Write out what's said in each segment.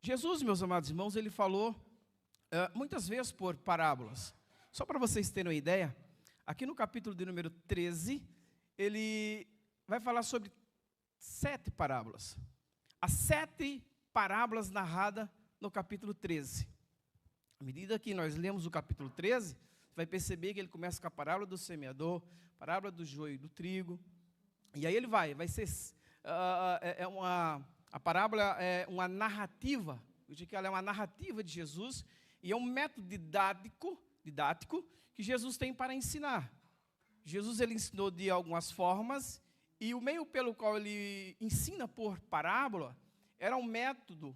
Jesus, meus amados irmãos, ele falou muitas vezes por parábolas. Só para vocês terem uma ideia, aqui no capítulo de número 13, ele vai falar sobre 7 parábolas. As 7 parábolas narradas no capítulo 13. À medida que nós lemos o capítulo 13, você vai perceber que ele começa com a parábola do semeador, parábola do joio e do trigo. E aí ele vai ser... a parábola é uma narrativa, eu digo que ela é uma narrativa de Jesus, e é um método didático que Jesus tem para ensinar. Jesus ele ensinou de algumas formas, e o meio pelo qual ele ensina por parábola era um método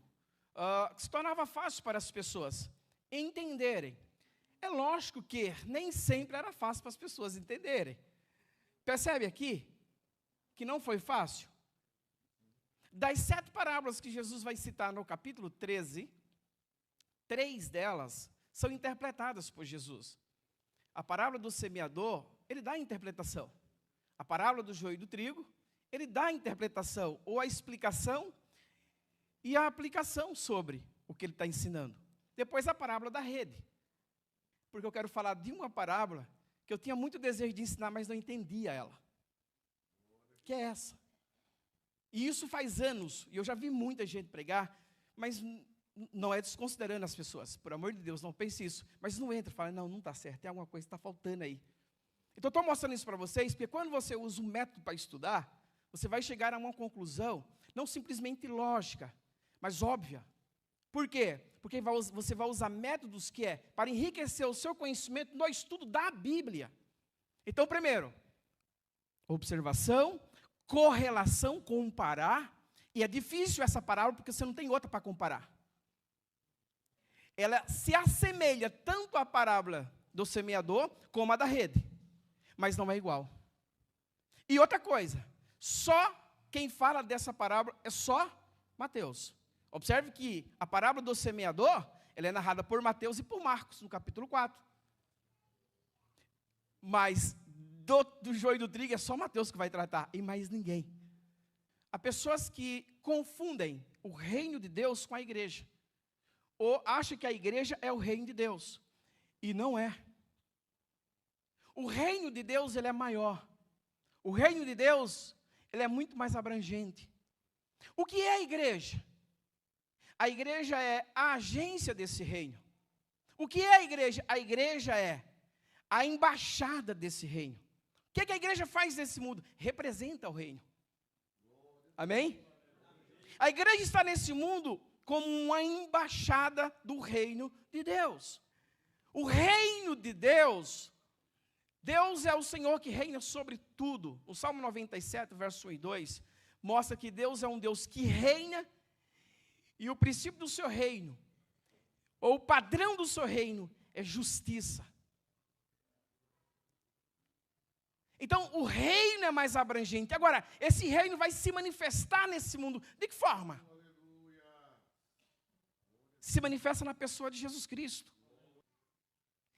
que se tornava fácil para as pessoas entenderem. É lógico que nem sempre era fácil para as pessoas entenderem. Percebe aqui que não foi fácil? Das 7 parábolas que Jesus vai citar no capítulo 13, 3 delas são interpretadas por Jesus. A parábola do semeador, ele dá a interpretação. A parábola do joio e do trigo, ele dá a interpretação, ou a explicação e a aplicação sobre o que ele está ensinando. Depois a parábola da rede. Porque eu quero falar de uma parábola que eu tinha muito desejo de ensinar, mas não entendia ela. Que é essa. E isso faz anos, e eu já vi muita gente pregar, mas não é desconsiderando as pessoas. Por amor de Deus, não pense isso. Mas não entra, fala, não está certo, tem alguma coisa que está faltando aí. Então, estou mostrando isso para vocês, porque quando você usa um método para estudar, você vai chegar a uma conclusão, não simplesmente lógica, mas óbvia. Por quê? Porque você vai usar métodos que é para enriquecer o seu conhecimento no estudo da Bíblia. Então, primeiro, observação, correlação, comparar, e é difícil essa parábola porque você não tem outra para comparar. Ela se assemelha tanto à parábola do semeador como à da rede, mas não é igual. E outra coisa, só quem fala dessa parábola é só Mateus. Observe que a parábola do semeador, ela é narrada por Mateus e por Marcos, no capítulo 4. Mas do joio e do trigo é só Mateus que vai tratar, e mais ninguém. Há pessoas que confundem o reino de Deus com a igreja, ou acham que a igreja é o reino de Deus, e não é. O reino de Deus, ele é maior. O reino de Deus, ele é muito mais abrangente. O que é a igreja? A igreja é a agência desse reino. O que é a igreja? A igreja é a embaixada desse reino. O que a igreja faz nesse mundo? Representa o reino. Amém? A igreja está nesse mundo como uma embaixada do reino de Deus. O reino de Deus, Deus é o Senhor que reina sobre tudo. O Salmo 97, verso 1 e 2, mostra que Deus é um Deus que reina, e o princípio do seu reino, ou o padrão do seu reino, é justiça. Então, o reino é mais abrangente. Agora, esse reino vai se manifestar nesse mundo. De que forma? Se manifesta na pessoa de Jesus Cristo.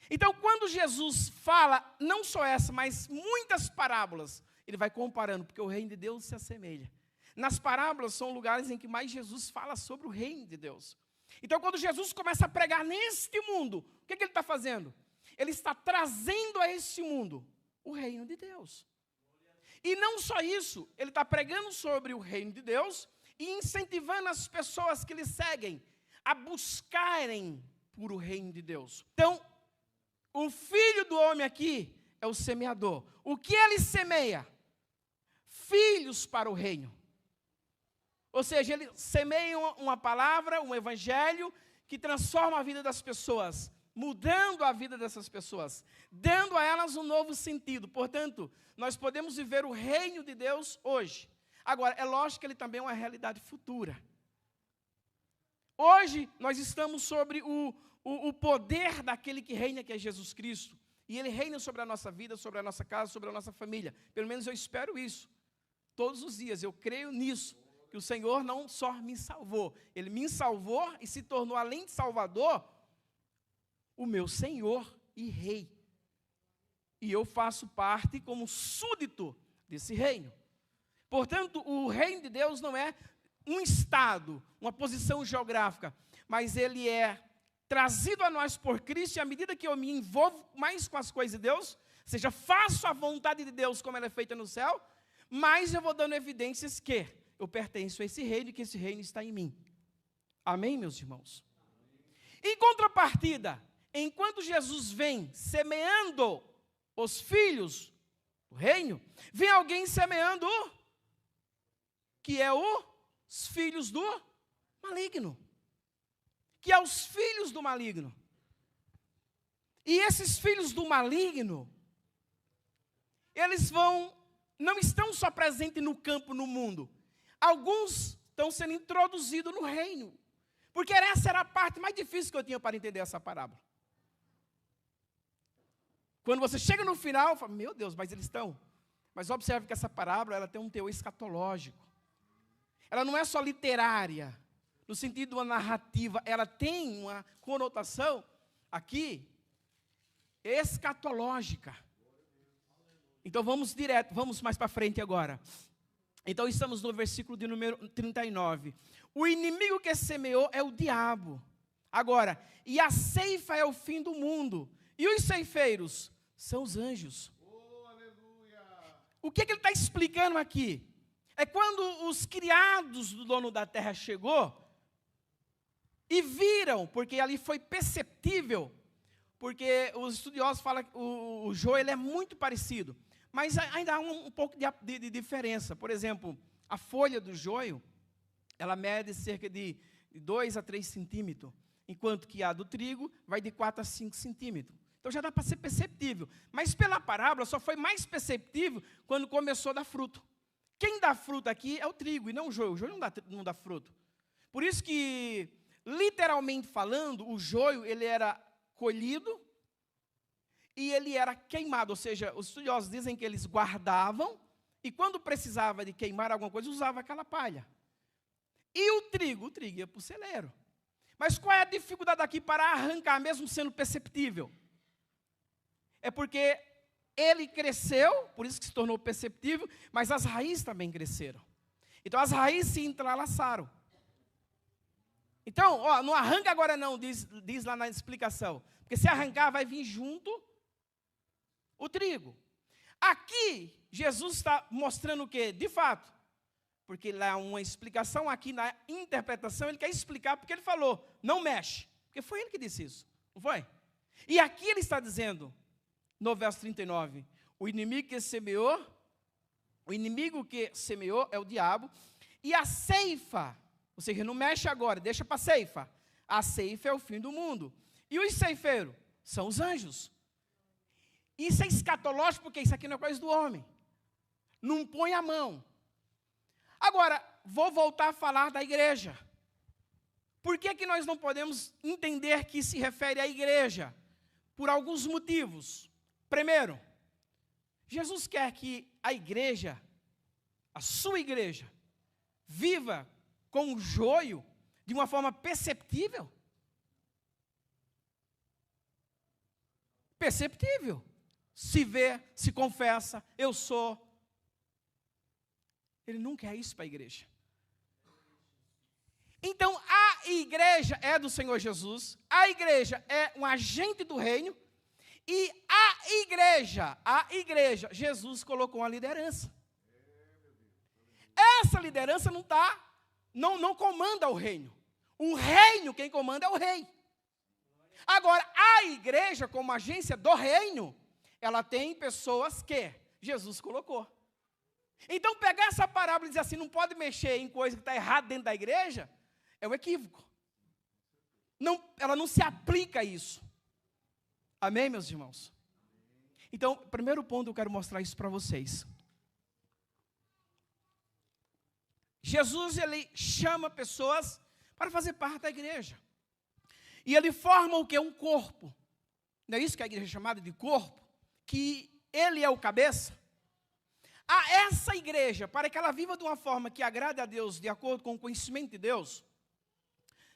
Então, quando Jesus fala, não só essa, mas muitas parábolas, ele vai comparando, porque o reino de Deus se assemelha. Nas parábolas são lugares em que mais Jesus fala sobre o reino de Deus. Então, quando Jesus começa a pregar neste mundo, o que ele está fazendo? Ele está trazendo a esse mundo o reino de Deus. E não só isso, ele está pregando sobre o reino de Deus e incentivando as pessoas que lhe seguem a buscarem por o reino de Deus. Então, o filho do homem aqui é o semeador. O que ele semeia? Filhos para o reino. Ou seja, ele semeia uma palavra, um evangelho que transforma a vida das pessoas, mudando a vida dessas pessoas, dando a elas um novo sentido. Portanto, nós podemos viver o reino de Deus hoje. Agora, é lógico que ele também é uma realidade futura. Hoje, nós estamos sobre o poder daquele que reina, que é Jesus Cristo. E ele reina sobre a nossa vida, sobre a nossa casa, sobre a nossa família. Pelo menos eu espero isso. Todos os dias, eu creio nisso. Que o Senhor não só me salvou, Ele me salvou e se tornou, além de Salvador, o meu Senhor e Rei. E eu faço parte como súdito desse reino. Portanto, o reino de Deus não é um estado, uma posição geográfica, mas ele é trazido a nós por Cristo, e à medida que eu me envolvo mais com as coisas de Deus, ou seja, faço a vontade de Deus como ela é feita no céu, mais eu vou dando evidências que eu pertenço a esse reino e que esse reino está em mim. Amém, meus irmãos? Em contrapartida, enquanto Jesus vem semeando os filhos do reino, vem alguém semeando que é os filhos do maligno. Que é os filhos do maligno. E esses filhos do maligno, eles não estão só presentes no campo, no mundo. Alguns estão sendo introduzidos no reino. Porque essa era a parte mais difícil que eu tinha para entender essa parábola. Quando você chega no final, fala, meu Deus, mas eles estão. Mas observe que essa parábola ela tem um teor escatológico. Ela não é só literária, no sentido de uma narrativa, ela tem uma conotação aqui escatológica. Então vamos direto, vamos mais para frente agora. Então estamos no versículo de número 39. O inimigo que semeou é o diabo. Agora, e a ceifa é o fim do mundo. E os ceifeiros são os anjos. O que ele está explicando aqui? É quando os criados do dono da terra chegou e viram, porque ali foi perceptível, porque os estudiosos falam que o joio ele é muito parecido, mas ainda há um pouco de diferença. Por exemplo, a folha do joio, ela mede cerca de 2 a 3 centímetros, enquanto que a do trigo vai de 4 a 5 centímetros. Então já dá para ser perceptível. Mas pela parábola só foi mais perceptível quando começou a dar fruto. Quem dá fruto aqui é o trigo e não o joio. O joio não dá fruto. Por isso que, literalmente falando, o joio ele era colhido e ele era queimado. Ou seja, os estudiosos dizem que eles guardavam e quando precisava de queimar alguma coisa, usava aquela palha. E o trigo ia para o celeiro. Mas qual é a dificuldade aqui para arrancar, mesmo sendo perceptível? É porque ele cresceu, por isso que se tornou perceptível, mas as raízes também cresceram. Então as raízes se entrelaçaram. Então, não arranca agora não, diz lá na explicação. Porque se arrancar, vai vir junto o trigo. Aqui, Jesus está mostrando o quê? De fato. Porque lá uma explicação, aqui na interpretação, ele quer explicar porque ele falou, não mexe. Porque foi ele que disse isso, não foi? E aqui ele está dizendo, no verso 39, o inimigo que semeou é o diabo, e a ceifa, ou seja, não mexe agora, deixa para a ceifa. A ceifa é o fim do mundo. E os ceifeiros são os anjos. Isso é escatológico porque isso aqui não é coisa do homem. Não põe a mão. Agora, vou voltar a falar da igreja. Por que nós não podemos entender que se refere à igreja? Por alguns motivos. Primeiro, Jesus quer que a igreja, a sua igreja, viva com o joio de uma forma perceptível. Perceptível. Se vê, se confessa, eu sou. Ele não quer isso para a igreja. Então, a igreja é do Senhor Jesus, a igreja é um agente do reino, e a igreja, Jesus colocou uma liderança. Essa liderança não comanda o reino. O reino, quem comanda é o rei. Agora, a igreja, como agência do reino, ela tem pessoas que Jesus colocou. Então, pegar essa parábola e dizer assim, não pode mexer em coisa que está errada dentro da igreja, é um equívoco. Ela não se aplica a isso. Amém, meus irmãos? Então, primeiro ponto, eu quero mostrar isso para vocês. Jesus, ele chama pessoas para fazer parte da igreja. E ele forma o que? Um corpo. Não é isso que a igreja é chamada de corpo? Que ele é o cabeça. A essa igreja, para que ela viva de uma forma que agrade a Deus, de acordo com o conhecimento de Deus,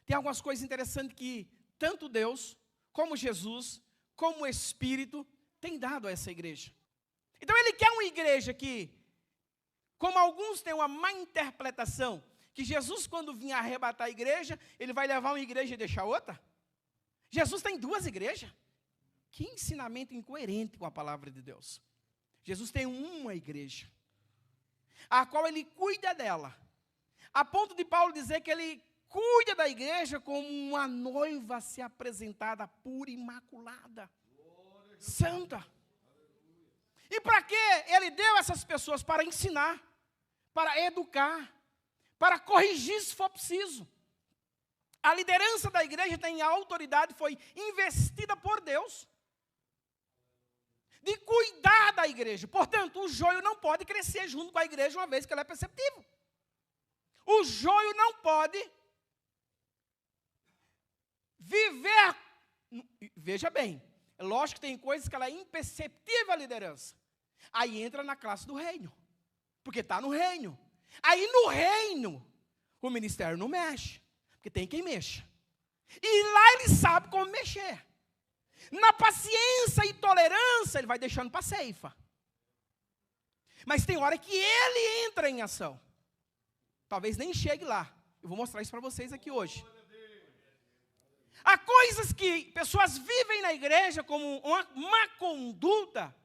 tem algumas coisas interessantes que tanto Deus, como Jesus, como o Espírito, tem dado a essa igreja. Então ele quer uma igreja que, como alguns têm uma má interpretação, que Jesus, quando vinha arrebatar a igreja, ele vai levar uma igreja e deixar outra? Jesus tem duas igrejas. Que ensinamento incoerente com a palavra de Deus. Jesus tem uma igreja, a qual ele cuida dela, a ponto de Paulo dizer que ele cuida da igreja como uma noiva a ser apresentada pura, imaculada, santa. E para que ele deu essas pessoas? Para ensinar, para educar, para corrigir se for preciso. A liderança da igreja tem a autoridade, foi investida por Deus, de cuidar da igreja. Portanto, o joio não pode crescer junto com a igreja, uma vez que ela é perceptível. O joio não pode viver, veja bem, é lógico que tem coisas que ela é imperceptível a liderança. Aí entra na classe do reino, porque está no reino. Aí no reino, o ministério não mexe, porque tem quem mexa. E lá ele sabe como mexer. Na paciência e tolerância, ele vai deixando para a ceifa. Mas tem hora que ele entra em ação. Talvez nem chegue lá. Eu vou mostrar isso para vocês aqui hoje. Há coisas que pessoas vivem na igreja como uma má conduta,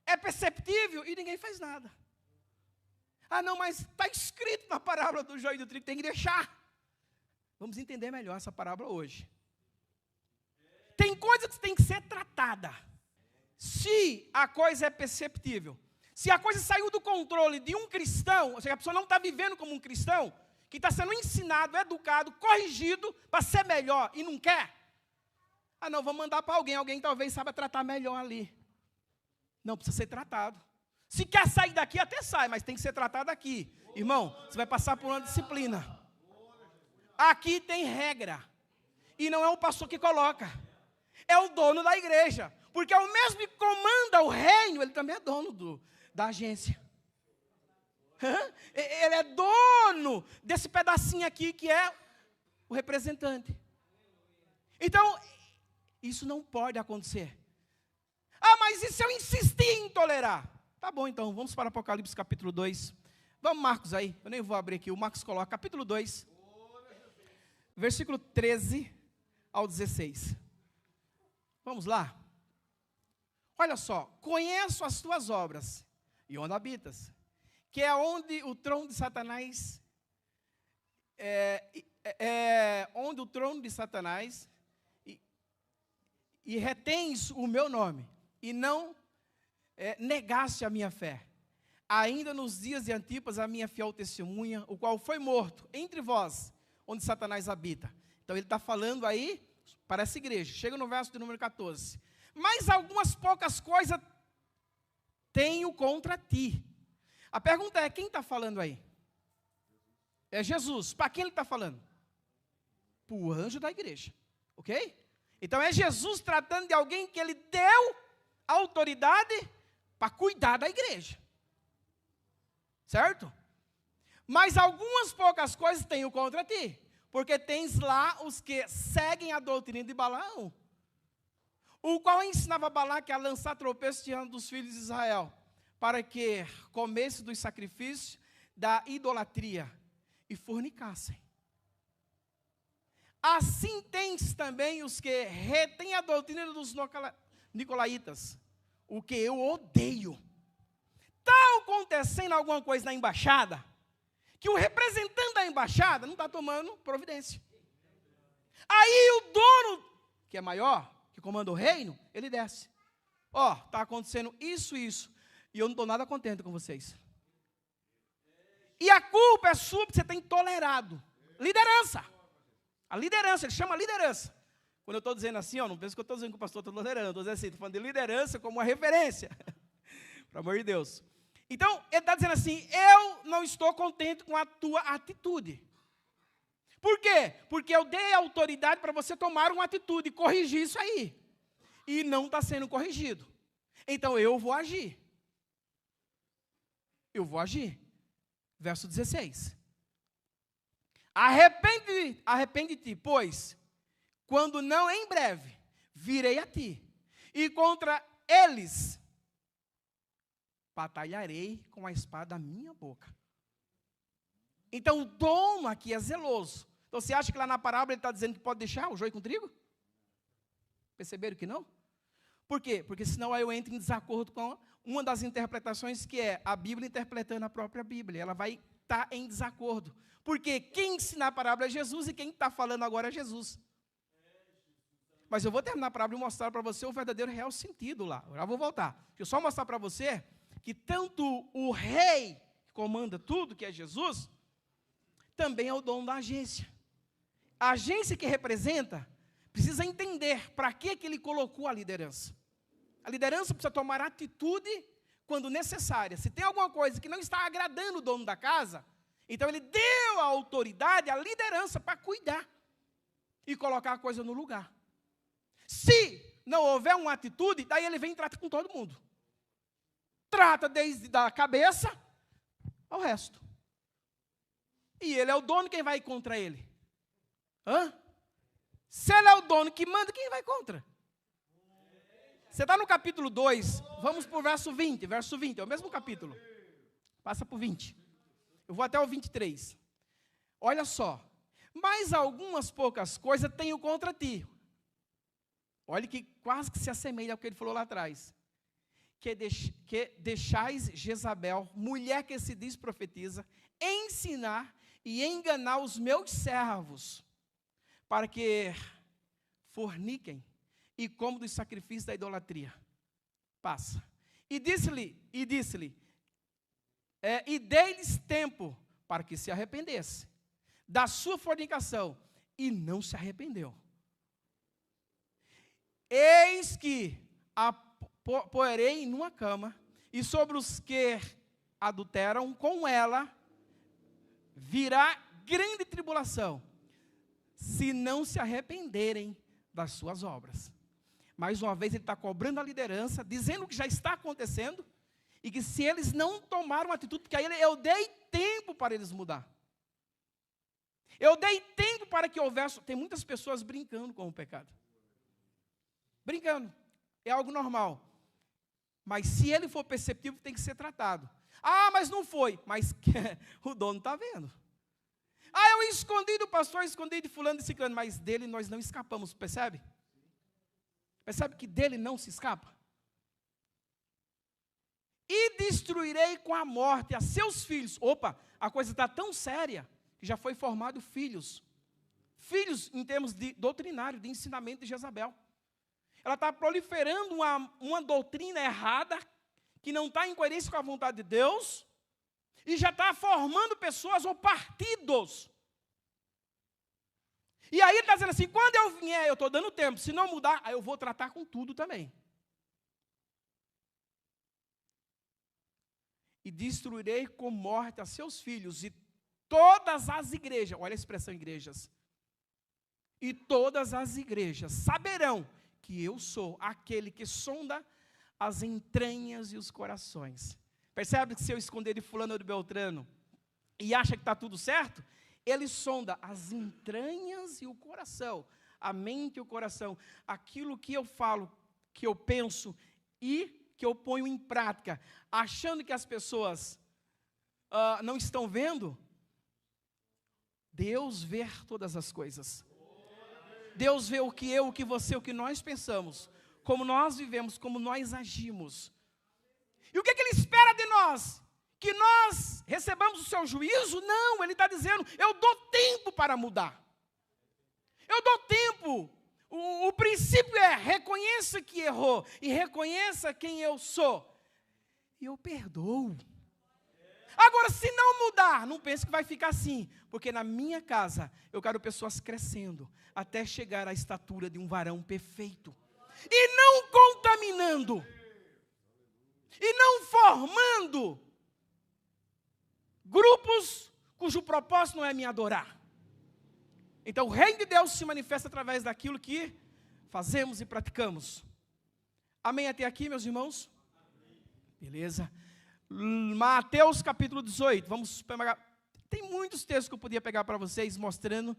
é perceptível e ninguém faz nada. Ah, não, mas está escrito na parábola do joio e do trigo, tem que deixar. Vamos entender melhor essa parábola hoje. Tem coisa que tem que ser tratada. Se a coisa é perceptível, se a coisa saiu do controle de um cristão, ou seja, a pessoa não está vivendo como um cristão, que está sendo ensinado, educado, corrigido para ser melhor e não quer, ah não, vamos mandar para alguém talvez saiba tratar melhor ali. Não, precisa ser tratado. Se quer sair daqui, até sai, mas tem que ser tratado aqui. Irmão, você vai passar por uma disciplina. Aqui tem regra. E não é o pastor que coloca. É o dono da igreja. Porque é o mesmo que comanda o reino, ele também é dono da agência. Ele é dono desse pedacinho aqui que é o representante. Então, isso não pode acontecer. Ah, mas e se eu insistir em tolerar? Tá bom, então, vamos para Apocalipse capítulo 2. Vamos, Marcos, aí. Eu nem vou abrir aqui. O Marcos coloca capítulo 2, versículo 13 ao 16. Vamos lá. Olha só. Conheço as tuas obras e onde habitas, que é onde o trono de Satanás onde o trono de Satanás e retens o meu nome e não negaste a minha fé. Ainda nos dias de Antipas, a minha fiel testemunha, o qual foi morto entre vós, onde Satanás habita. Então ele está falando aí para essa igreja. Chega no verso de número 14. Mas algumas poucas coisas tenho contra ti. A pergunta é, quem está falando aí? É Jesus. Para quem ele está falando? Para o anjo da igreja. Ok? Então é Jesus tratando de alguém que ele deu autoridade para cuidar da igreja. Certo? Mas algumas poucas coisas tenho contra ti. Porque tens lá os que seguem a doutrina de Balaão, o qual ensinava Balaque a lançar tropeços diante dos filhos de Israel, para que comesse dos sacrifícios da idolatria e fornicassem. Assim tens também os que retêm a doutrina dos nicolaítas, o que eu odeio. Está acontecendo alguma coisa na embaixada, que o representante da embaixada não está tomando providência. Aí o dono, que é maior, que comanda o reino, ele desce. Ó, está acontecendo isso, e eu não estou nada contente com vocês. E a culpa é sua, porque você tem tolerado. Liderança. A liderança, ele chama liderança. Quando eu estou dizendo assim, ó, não penso que eu estou dizendo que o pastor está tolerando, eu estou dizendo assim, estou falando de liderança como uma referência. Pelo amor de Deus. Então, ele está dizendo assim, eu não estou contente com a tua atitude. Por quê? Porque eu dei autoridade para você tomar uma atitude e corrigir isso aí. E não está sendo corrigido. Então, eu vou agir. Eu vou agir. Verso 16. Arrepende-te, pois, quando não em breve, virei a ti, e contra eles batalharei com a espada da minha boca. Então, o dono aqui é zeloso. Então, você acha que lá na parábola ele está dizendo que pode deixar o joio com trigo? Perceberam que não? Por quê? Porque senão aí eu entro em desacordo com uma das interpretações, que é a Bíblia interpretando a própria Bíblia. Ela vai estar em desacordo. Porque quem ensina a parábola é Jesus e quem está falando agora é Jesus. Mas eu vou terminar a parábola e mostrar para você o verdadeiro real sentido lá. Eu já vou voltar. Deixa eu só mostrar para você que tanto o rei que comanda tudo, que é Jesus, também é o dono da agência. A agência que representa precisa entender para que ele colocou a liderança. A liderança precisa tomar atitude quando necessária. Se tem alguma coisa que não está agradando o dono da casa, então ele deu a autoridade, a liderança para cuidar e colocar a coisa no lugar. Se não houver uma atitude, daí ele vem e trata com todo mundo. Trata desde a cabeça ao resto. E ele é o dono, quem vai contra ele? Se ele é o dono que manda, quem vai contra? Você está no capítulo 2, vamos para o verso 20. Verso 20, é o mesmo capítulo. Passa para o 20. Eu vou até o 23. Olha só. Mas algumas poucas coisas tenho contra ti. Olha que quase que se assemelha ao que ele falou lá atrás. Que deixais Jezabel, mulher que se diz profetiza, ensinar e enganar os meus servos, para que forniquem e comam dos sacrifícios da idolatria. Passa. E disse-lhe, e dei-lhes tempo para que se arrependesse da sua fornicação, e não se arrependeu. Eis que a porei numa cama, e sobre os que adulteram com ela virá grande tribulação, se não se arrependerem das suas obras. Mais uma vez ele está cobrando a liderança, dizendo que já está acontecendo, e que se eles não tomaram atitude, porque aí eu dei tempo para eles mudar. Eu dei tempo para que houvesse. Tem muitas pessoas brincando com o pecado. Brincando. É algo normal. Mas se ele for perceptível, tem que ser tratado. Ah, mas não foi. Mas o dono está vendo. Ah, eu escondi do pastor, escondi de fulano, de ciclano. Mas dele nós não escapamos, percebe? Percebe que dele não se escapa? E destruirei com a morte a seus filhos. Opa, a coisa está tão séria que já foi formado filhos. Filhos em termos de doutrinário, de ensinamento de Jezabel. Ela está proliferando uma doutrina errada, que não está em coerência com a vontade de Deus, e já está formando pessoas ou partidos. E aí ele está dizendo assim, quando eu vier, eu estou dando tempo, se não mudar, aí eu vou tratar com tudo também. E destruirei com morte a seus filhos, e todas as igrejas, olha a expressão igrejas, e todas as igrejas saberão que eu sou aquele que sonda as entranhas e os corações. Percebe que se eu esconder de fulano ou de Beltrano, e acha que está tudo certo, ele sonda as entranhas e o coração, a mente e o coração, aquilo que eu falo, que eu penso e que eu ponho em prática, achando que as pessoas não estão vendo. Deus vê todas as coisas. Deus vê o que eu, o que você, o que nós pensamos, como nós vivemos, como nós agimos. E o que Ele espera de nós? Que nós recebamos o seu juízo? Não, Ele está dizendo, eu dou tempo para mudar. Eu dou tempo. O princípio é, reconheça que errou, e reconheça quem eu sou. E eu perdoo. Agora, se não mudar, não pense que vai ficar assim, porque na minha casa, eu quero pessoas crescendo, até chegar à estatura de um varão perfeito. E não contaminando. E não formando grupos cujo propósito não é me adorar. Então, o reino de Deus se manifesta através daquilo que fazemos e praticamos. Amém até aqui, meus irmãos? Beleza. Mateus capítulo 18. Vamos pegar. Tem muitos textos que eu podia pegar para vocês, mostrando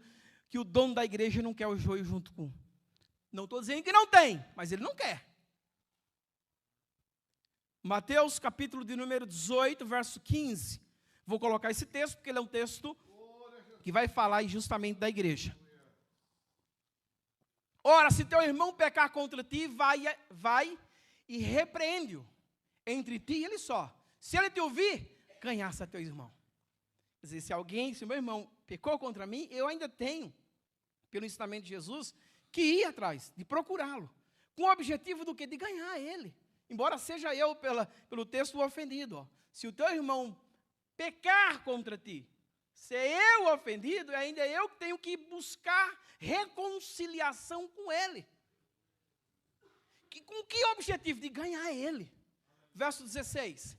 que o dono da igreja não quer o joio junto com. Não estou dizendo que não tem, mas ele não quer. Mateus capítulo de número 18, verso 15. Vou colocar esse texto, porque ele é um texto que vai falar justamente da igreja. Ora, se teu irmão pecar contra ti, vai e repreende-o entre ti e ele só. Se ele te ouvir, ganhasse a teu irmão. Quer dizer, se o meu irmão pecou contra mim, eu ainda tenho, pelo ensinamento de Jesus, que ir atrás, de procurá-lo. Com o objetivo do quê? De ganhar ele. Embora seja eu, pelo texto, o ofendido. Ó. Se o teu irmão pecar contra ti, ser eu o ofendido, ainda é eu que tenho que buscar reconciliação com ele. Com que objetivo? De ganhar ele. Verso 16.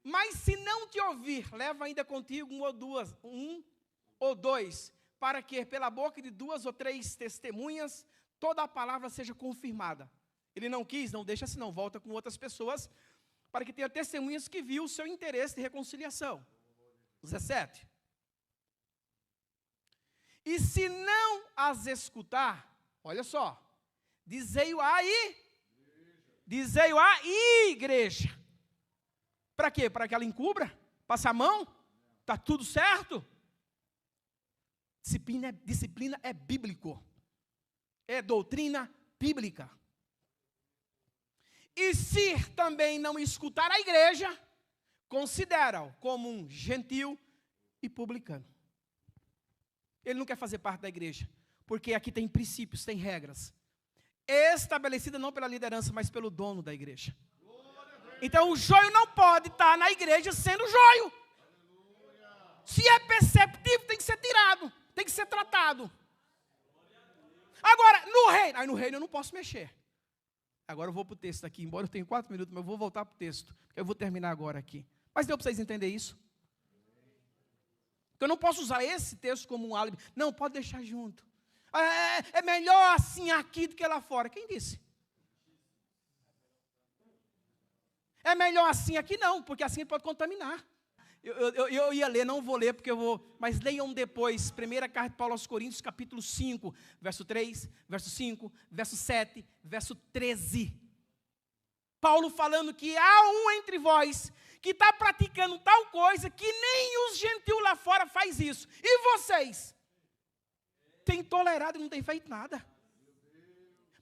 Mas se não te ouvir, leva ainda contigo um ou dois, para que pela boca de 2 ou 3 testemunhas, toda a palavra seja confirmada. Ele não quis, não deixa assim não, volta com outras pessoas, para que tenha testemunhas que viu o seu interesse de reconciliação. 17. E se não as escutar, olha só, dizei-o aí, dizei-o a igreja. Para quê? Para que ela encubra? Passa a mão? Está tudo certo? Disciplina é bíblico. É doutrina bíblica. E se também não escutar a igreja, considera-o como um gentil e publicano. Ele não quer fazer parte da igreja, porque aqui tem princípios, tem regras, estabelecidas não pela liderança, mas pelo dono da igreja. Então o joio não pode estar na igreja sendo joio. Se é perceptível, tem que ser tirado, tem que ser tratado. Agora, no reino eu não posso mexer. Agora eu vou para o texto aqui, embora eu tenha 4 minutos, mas eu vou voltar para o texto. Eu vou terminar agora aqui. Mas deu para vocês entenderem isso? Eu não posso usar esse texto como um álibi. Não, pode deixar junto. É melhor assim aqui do que lá fora. Quem disse? É melhor assim aqui não, porque assim ele pode contaminar. Eu ia ler, não vou ler, porque eu vou... Mas leiam depois, 1ª carta de Paulo aos Coríntios, capítulo 5, verso 3, verso 5, verso 7, verso 13. Paulo falando que há um entre vós que está praticando tal coisa que nem os gentios lá fora faz isso. E vocês? Têm tolerado e não têm feito nada.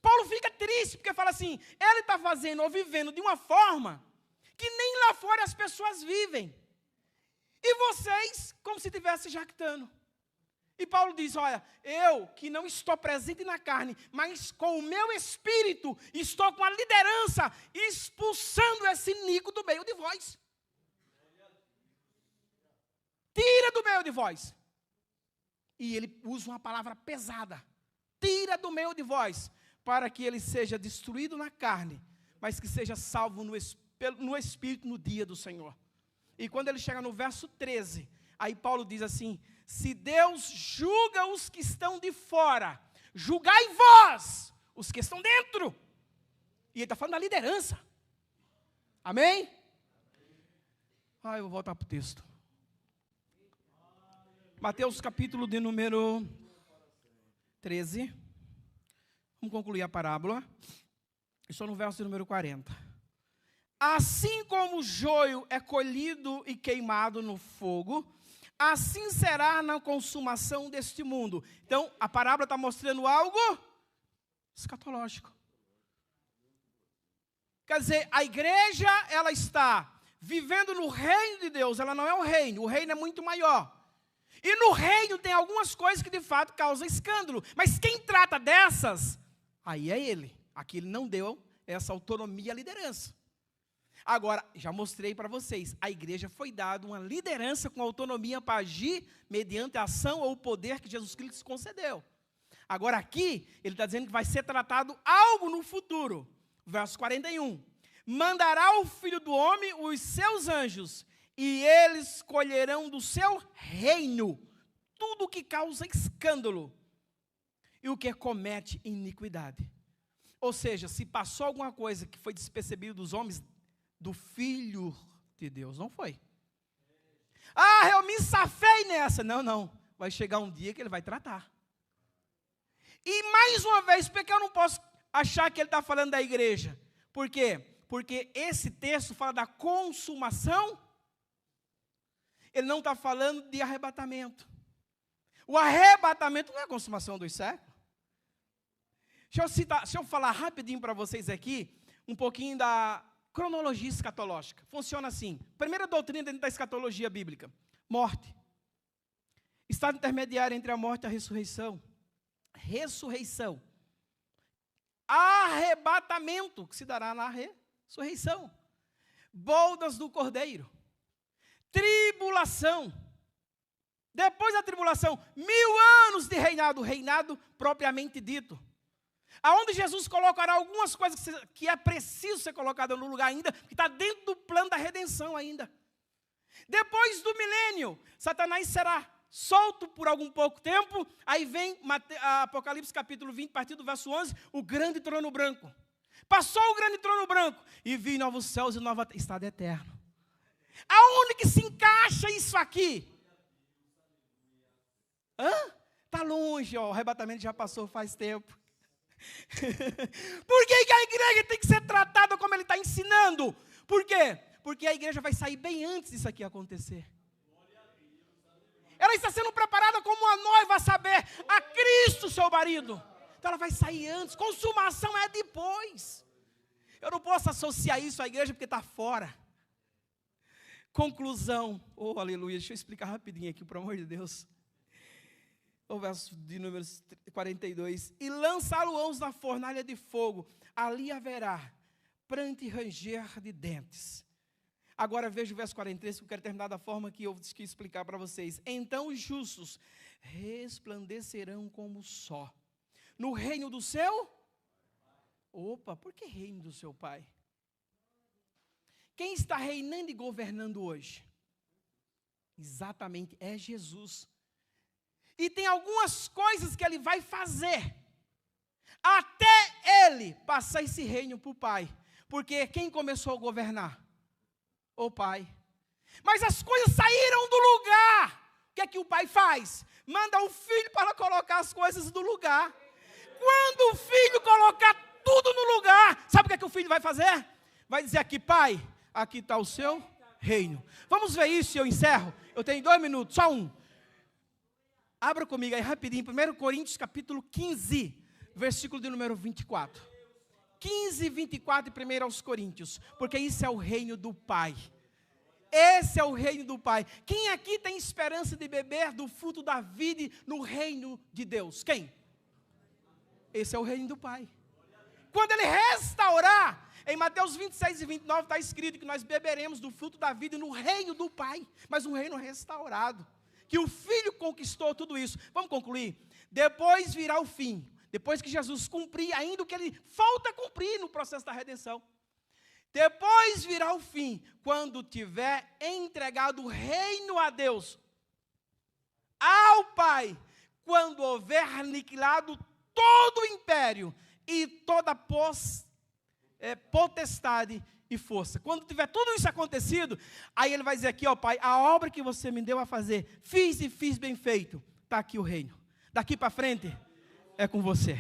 Paulo fica triste, porque fala assim, ele está fazendo ou vivendo de uma forma que nem lá fora as pessoas vivem. E vocês, como se estivessem jactando. E Paulo diz, olha, eu que não estou presente na carne, mas com o meu espírito, estou com a liderança, expulsando esse nico do meio de vós. Tira do meio de vós. E ele usa uma palavra pesada. Tira do meio de vós, para que ele seja destruído na carne, mas que seja salvo no espírito no dia do Senhor. E quando ele chega no verso 13, aí Paulo diz assim, se Deus julga os que estão de fora, julgai vós, os que estão dentro. E ele está falando da liderança. Amém? Eu vou voltar para o texto. Mateus capítulo de número 13. Vamos concluir a parábola. Estou no verso de número 40. Assim como o joio é colhido e queimado no fogo, assim será na consumação deste mundo. Então, a parábola está mostrando algo escatológico. Quer dizer, a igreja, ela está vivendo no reino de Deus. Ela não é o reino é muito maior. E no reino tem algumas coisas que de fato causam escândalo. Mas quem trata dessas, aí é ele. Aqui ele não deu essa autonomia à liderança. Agora, já mostrei para vocês, a igreja foi dada uma liderança com autonomia para agir mediante a ação ou o poder que Jesus Cristo concedeu. Agora aqui, ele está dizendo que vai ser tratado algo no futuro. Verso 41. Mandará o Filho do Homem os seus anjos, e eles colherão do seu reino tudo o que causa escândalo e o que comete iniquidade. Ou seja, se passou alguma coisa que foi despercebido dos homens, do Filho de Deus, não foi. Eu me safei nessa. Não. Vai chegar um dia que ele vai tratar. E mais uma vez, porque eu não posso achar que ele está falando da igreja. Por quê? Porque esse texto fala da consumação Ele não está falando de arrebatamento. O arrebatamento não é a consumação dos séculos. Deixa eu falar rapidinho para vocês aqui, um pouquinho da cronologia escatológica. Funciona assim. Primeira doutrina dentro da escatologia bíblica. Morte. Estado intermediário entre a morte e a ressurreição. Ressurreição. Arrebatamento, que se dará na ressurreição. Bodas do Cordeiro. Tribulação. Depois da tribulação, 1000 anos de reinado, reinado propriamente dito. Aonde Jesus colocará algumas coisas que é preciso ser colocada no lugar ainda, que está dentro do plano da redenção ainda. Depois do milênio, Satanás será solto por algum pouco tempo, aí vem Apocalipse capítulo 20, a partir do verso 11, o grande trono branco. Passou o grande trono branco, e vi novos céus e nova estado eterno. Aonde que se encaixa isso aqui? Está longe, ó, o arrebatamento já passou faz tempo. Por que a igreja tem que ser tratada como ele está ensinando? Por quê? Porque a igreja vai sair bem antes disso aqui acontecer. Ela está sendo preparada como uma noiva a saber, a Cristo, seu marido. Então ela vai sair antes, consumação é depois. Eu não posso associar isso à igreja porque está fora. Conclusão, oh aleluia, deixa eu explicar rapidinho aqui, por amor de Deus. O verso de número 42, e lançá-lo-ão na fornalha de fogo, ali haverá pranto e ranger de dentes. Agora veja o verso 43, que eu quero terminar da forma que eu quis explicar para vocês. Então os justos resplandecerão como o sol, no reino do seu? Opa, por que reino do seu Pai? Quem está reinando e governando hoje? Exatamente, é Jesus. E tem algumas coisas que ele vai fazer, até ele passar esse reino para o Pai. Porque quem começou a governar? O Pai. Mas as coisas saíram do lugar. O que é que o Pai faz? Manda o Filho para colocar as coisas no lugar. Quando o Filho colocar tudo no lugar, sabe o que é que o Filho vai fazer? Vai dizer aqui, Pai, aqui está o seu reino. Vamos ver isso e eu encerro. Eu tenho 2 minutos, só um. Abra comigo aí rapidinho, 1 Coríntios capítulo 15, versículo de número 24. 15, 24 e 1 aos Coríntios, porque isso é o reino do Pai. Esse é o reino do Pai. Quem aqui tem esperança de beber do fruto da vida no reino de Deus? Quem? Esse é o reino do Pai. Quando Ele restaurar, em Mateus 26 e 29 está escrito que nós beberemos do fruto da vida no reino do Pai, mas um reino restaurado. Que o Filho conquistou tudo isso. Vamos concluir? Depois virá o fim. Depois que Jesus cumprir ainda o que Ele falta cumprir no processo da redenção. Depois virá o fim, quando tiver entregado o reino a Deus, ao Pai, quando houver aniquilado todo o império e toda potestade e força. Quando tiver tudo isso acontecido, aí Ele vai dizer aqui, ó Pai, a obra que você me deu a fazer, fiz e fiz bem feito. Está aqui o reino. Daqui para frente, é com você.